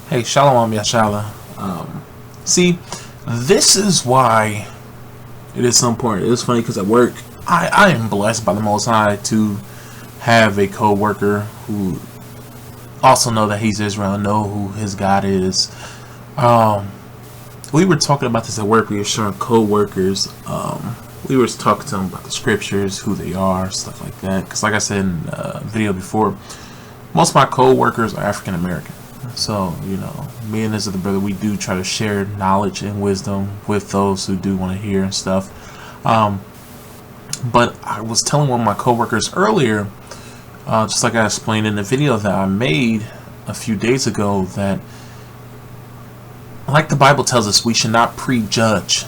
Hey, Shalom Yashala. See, this is why it is so important. It's funny because at work, I am blessed by the Most High to have a co-worker who also know that he's Israel and know who his God is. We were talking about this at work. We were showing co-workers. We were talking to them about the scriptures, who they are, stuff like that. Because like I said in a video before, most of my co-workers are African American. So, me and this other brother, we do try to share knowledge and wisdom with those who do want to hear and stuff. But I was telling one of my coworkers earlier, just like I explained in the video that I made a few days ago, that like the Bible tells us, we should not prejudge.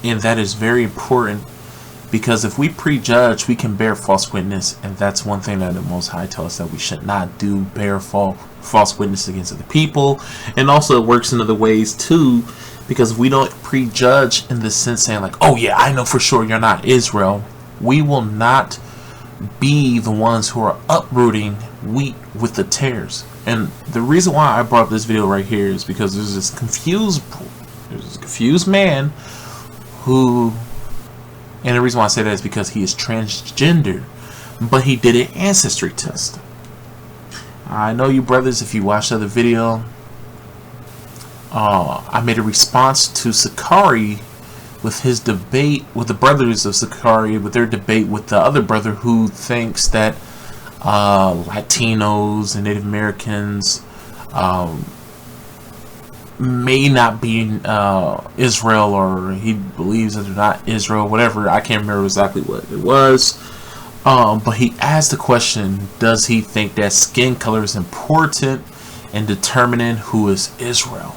And that is very important, because if we prejudge, we can bear false witness, and that's one thing that the Most High tells us that we should not do, bear false witness against other people. And also it works in other ways too, because if we don't prejudge in the sense saying like, oh yeah, I know for sure you're not Israel, we will not be the ones who are uprooting wheat with the tares. And the reason why I brought up this video right here is because there's this confused man who, and the reason why I say that is because he is transgender, but he did an ancestry test. I know you brothers, if you watched the other video, I made a response to Sakari with his debate with the brothers of Sakari, with their debate with the other brother who thinks that Latinos and Native Americans may not be Israel, or he believes that they're not Israel, whatever. I can't remember exactly what it was. But he asked the question, does he think that skin color is important in determining who is Israel?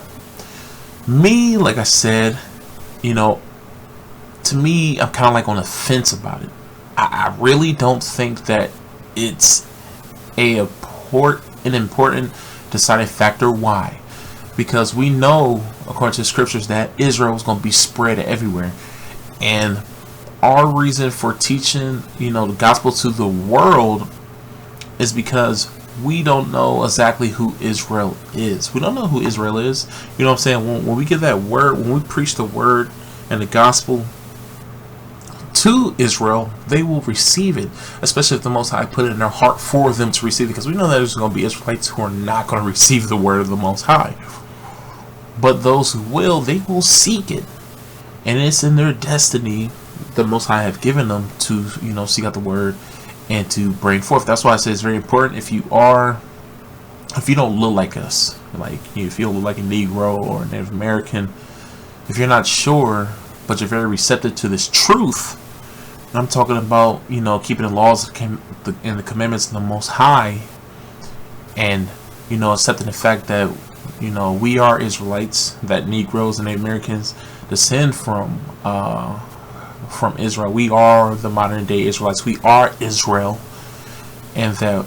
Me, like I said, to me, I'm kind of like on the fence about it. I really don't think that it's an important deciding factor. Why? Because we know, according to the scriptures, that Israel is going to be spread everywhere. And our reason for teaching, the gospel to the world is because we don't know exactly who Israel is. We don't know who Israel is. You know what I'm saying? When we give that word, when we preach the word and the gospel to Israel, they will receive it, especially if the Most High put it in their heart for them to receive it, because we know that there's going to be Israelites who are not going to receive the word of the Most High. But those who will, they will seek it, and it's in their destiny the Most High have given them to, seek out the word and to bring forth. That's why I say it's very important. If you don't look like us, like if you don't look like a Negro or a Native American, if you're not sure, but you're very receptive to this truth, and I'm talking about, keeping the laws and the commandments of the Most High, and, accepting the fact that, we are Israelites, that Negroes and Native Americans descend from Israel. We are the modern day Israelites. We are Israel, and that,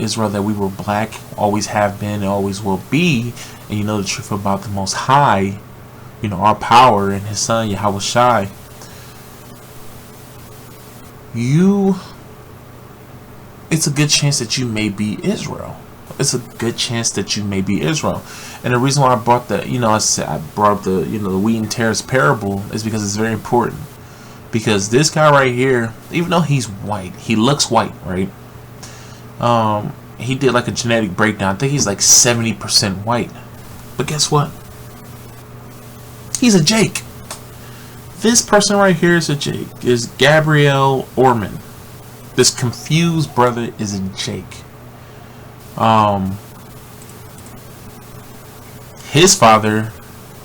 Israel, that we were black, always have been, and always will be, and the truth about the Most High, our power and His Son Yahweh Shai. It's a good chance that you may be Israel. It's a good chance that you may be Israel. And the reason why I brought the, I brought up the, the wheat and tares parable is because it's very important. Because this guy right here, even though he's white, he looks white, right? He did like a genetic breakdown. I think he's like 70% white. But guess what? He's a Jake. This person right here is a Jake. Is Gabriel Orman. This confused brother is a Jake. His father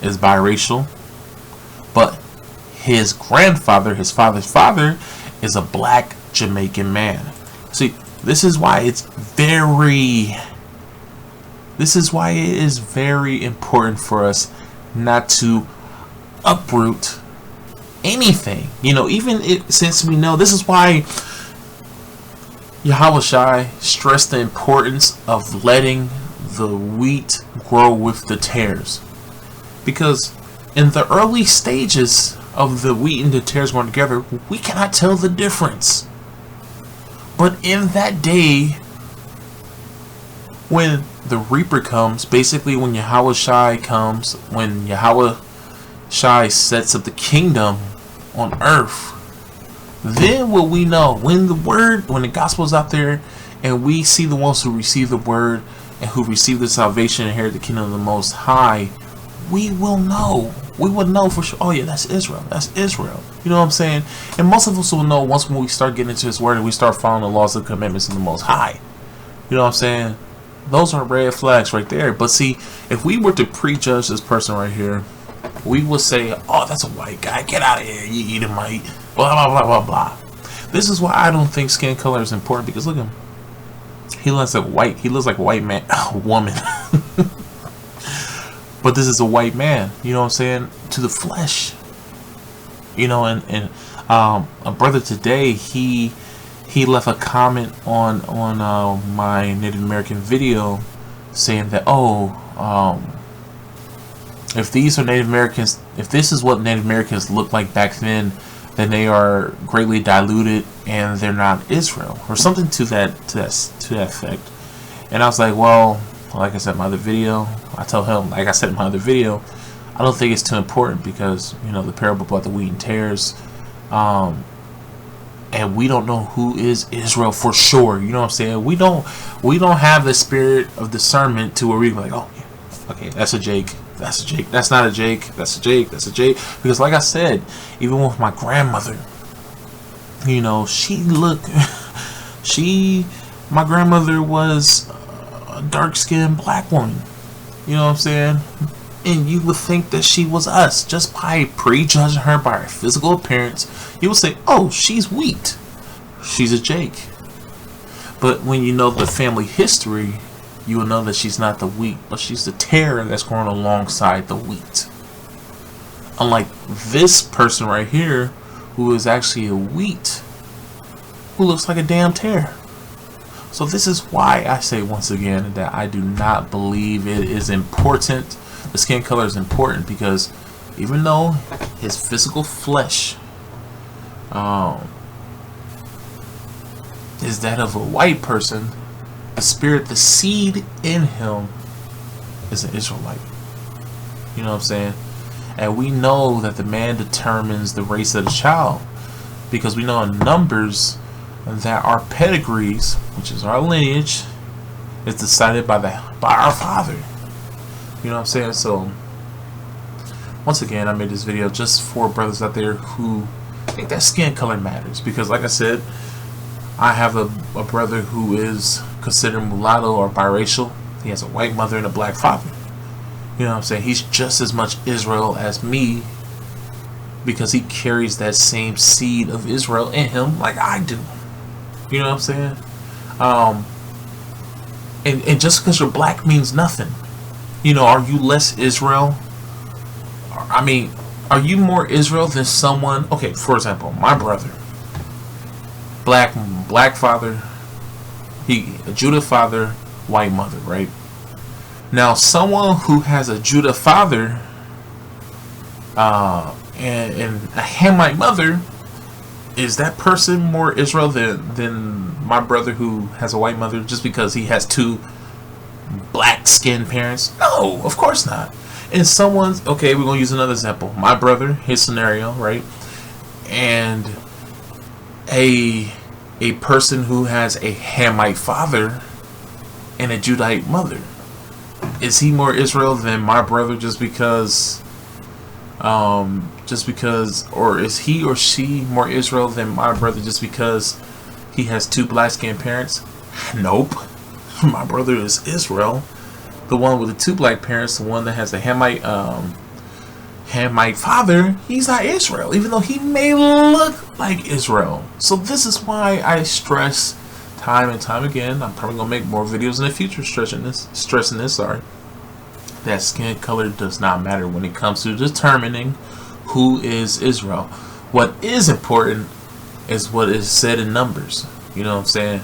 is biracial, but his grandfather, his father's father, is a black Jamaican man. See, this is why it is very important for us not to uproot anything. Since we know, this is why Yahweh Shai stressed the importance of letting the wheat grow with the tares. Because in the early stages of the wheat and the tares growing together, we cannot tell the difference. But in that day, when the Reaper comes, basically when Yahweh Shai comes, when Yahweh Shai sets up the kingdom on earth, then will we know, when the gospel is out there and we see the ones who receive the word and who receive the salvation and inherit the kingdom of the Most High, we will know. We will know for sure. Oh yeah, that's Israel. That's Israel. You know what I'm saying? And most of us will know once when we start getting into His word and we start following the laws and commandments of the Most High. You know what I'm saying? Those are red flags right there. But see, if we were to prejudge this person right here, we would say, oh, that's a white guy. Get out of here, you Edomite. Blah, blah, blah, blah, blah. This is why I don't think skin color is important, because look at him. He looks like white. He looks like a white man, woman. But this is a white man. You know what I'm saying? To the flesh. You know, and a brother today, he left a comment on my Native American video saying that, if these are Native Americans, if this is what Native Americans looked like back then they are greatly diluted and they're not Israel, or something to that effect. And I was like, well, like I said in my other video, I told him, like I said in my other video, I don't think it's too important, because you know the parable about the wheat and tares, and we don't know who is Israel for sure. You know what I'm saying? We don't have the spirit of discernment to where we like, oh, okay, that's a Jake. That's a Jake. That's not a Jake. That's a Jake. That's a Jake. Because like I said, even with my grandmother, you know, my grandmother was a dark-skinned black woman. You know what I'm saying? And you would think that she was us just by prejudging her by her physical appearance. You would say, oh, she's wheat. She's a Jake. But when you know the family history, you will know that she's not the wheat, but she's the tare that's growing alongside the wheat. Unlike this person right here, who is actually a wheat, who looks like a damn tare. So this is why I say once again that I do not believe it is important. The skin color is important, because even though his physical flesh is that of a white person, the spirit, the seed in him is an Israelite. You know what I'm saying? And we know that the man determines the race of the child, because we know in Numbers that our pedigrees, which is our lineage, is decided by our father. You know what I'm saying? So once again, I made this video just for brothers out there who think that skin color matters, because like I said, I have a brother who is considered mulatto or biracial. He has a white mother and a black father. You know what I'm saying? He's just as much Israel as me, because he carries that same seed of Israel in him like I do. You know what I'm saying? And just because you're black means nothing. You know, are you less Israel? I mean, are you more Israel than someone? Okay, for example, my brother, black father, a Judah father, white mother, right? Now, someone who has a Judah father and a Hamite mother, is that person more Israel than my brother who has a white mother just because he has two black skinned parents? No, of course not. And someone's, okay, we're gonna use another example. My brother, his scenario, right? And a person who has a Hamite father and a Judite mother, is he more Israel than my brother just because, or is he or she more Israel than my brother just because he has two black skinned parents? Nope. My brother is Israel, the one with the two black parents, the one that has a Hamite father. He's not Israel, even though he may look like Israel. So this is why I stress time and time again, I'm probably gonna make more videos in the future stressing this, that skin color does not matter when it comes to determining who is Israel. What is important is what is said in Numbers. You know what I'm saying?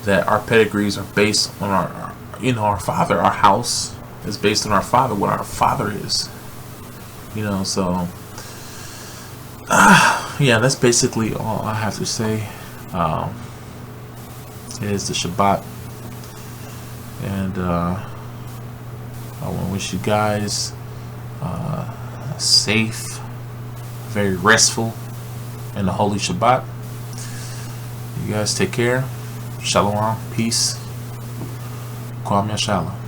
That our pedigrees are based on our father. Our house is based on our father, what our father is. You know, so yeah, that's basically all I have to say. It is the Shabbat, and I want to wish you guys safe, very restful, and the Holy Shabbat. You guys take care. Shalom, peace. Kwame Shalom.